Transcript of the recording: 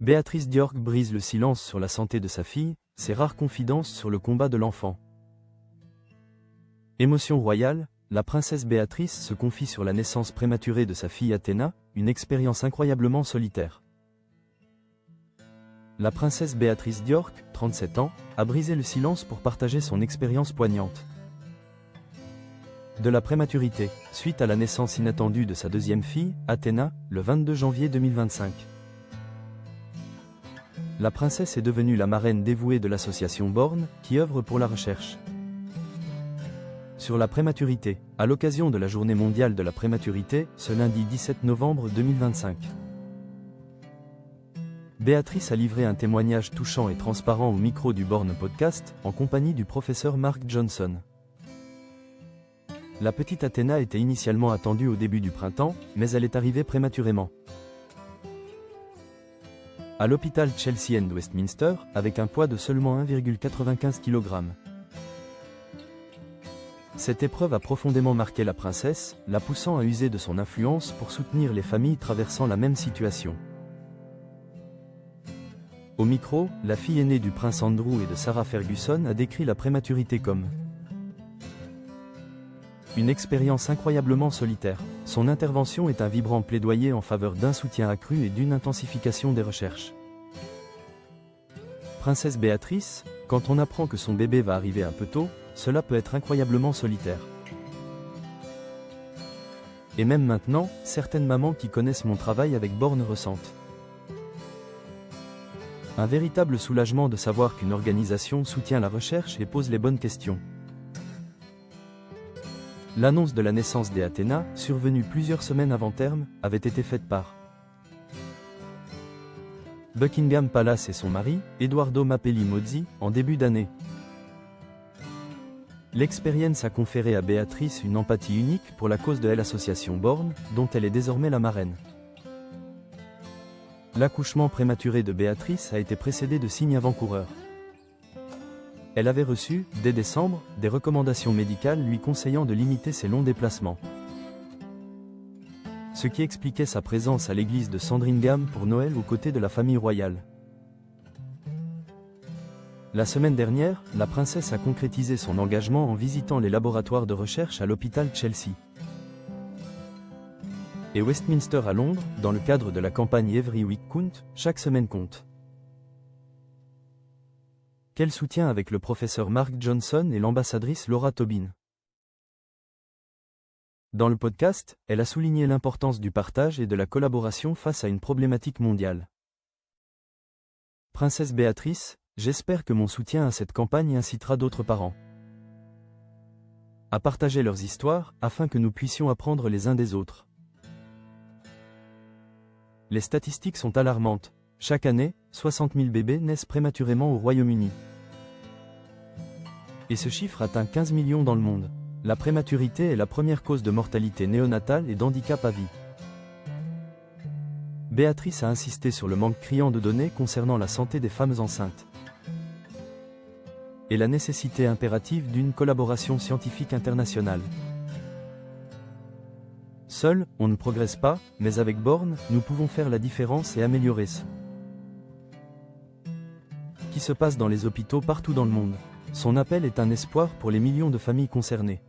Béatrice Diorc brise le silence sur la santé de sa fille, ses rares confidences sur le combat de l'enfant. Émotion royale, la princesse Béatrice se confie sur la naissance prématurée de sa fille Athéna, une expérience incroyablement solitaire. La princesse Béatrice Diorc, 37 ans, a brisé le silence pour partager son expérience poignante. De la prématurité, suite à la naissance inattendue de sa deuxième fille, Athéna, le 22 janvier 2025. La princesse est devenue la marraine dévouée de l'association Born, qui œuvre pour la recherche sur la prématurité, à l'occasion de la Journée mondiale de la prématurité, ce lundi 17 novembre 2025. Béatrice a livré un témoignage touchant et transparent au micro du Born Podcast, en compagnie du professeur Mark Johnson. La petite Athéna était initialement attendue au début du printemps, mais elle est arrivée prématurément à l'hôpital Chelsea and Westminster, avec un poids de seulement 1,95 kg. Cette épreuve a profondément marqué la princesse, la poussant à user de son influence pour soutenir les familles traversant la même situation. Au micro, la fille aînée du prince Andrew et de Sarah Ferguson a décrit la prématurité comme une expérience incroyablement solitaire. Son intervention est un vibrant plaidoyer en faveur d'un soutien accru et d'une intensification des recherches. Princesse Béatrice, quand on apprend que son bébé va arriver un peu tôt, cela peut être incroyablement solitaire. Et même maintenant, certaines mamans qui connaissent mon travail avec Born ressentent un véritable soulagement de savoir qu'une organisation soutient la recherche et pose les bonnes questions. L'annonce de la naissance d'Athéna, survenue plusieurs semaines avant terme, avait été faite par Buckingham Palace et son mari, Edoardo Mapelli Mozzi, en début d'année. L'expérience a conféré à Béatrice une empathie unique pour la cause de l'association Born, dont elle est désormais la marraine. L'accouchement prématuré de Béatrice a été précédé de signes avant-coureurs. Elle avait reçu, dès décembre, des recommandations médicales lui conseillant de limiter ses longs déplacements. Ce qui expliquait sa présence à l'église de Sandringham pour Noël aux côtés de la famille royale. La semaine dernière, la princesse a concrétisé son engagement en visitant les laboratoires de recherche à l'hôpital Chelsea et Westminster à Londres, dans le cadre de la campagne Every Week Count, chaque semaine compte. Quel soutien avec le professeur Mark Johnson et l'ambassadrice Laura Tobin. Dans le podcast, elle a souligné l'importance du partage et de la collaboration face à une problématique mondiale. Princesse Béatrice, j'espère que mon soutien à cette campagne incitera d'autres parents à partager leurs histoires, afin que nous puissions apprendre les uns des autres. Les statistiques sont alarmantes. Chaque année, 60 000 bébés naissent prématurément au Royaume-Uni. Et ce chiffre atteint 15 millions dans le monde. La prématurité est la première cause de mortalité néonatale et d'handicap à vie. Béatrice a insisté sur le manque criant de données concernant la santé des femmes enceintes et la nécessité impérative d'une collaboration scientifique internationale. Seul, on ne progresse pas, mais avec Born, nous pouvons faire la différence et améliorer ce qui se passe dans les hôpitaux partout dans le monde. Son appel est un espoir pour les millions de familles concernées.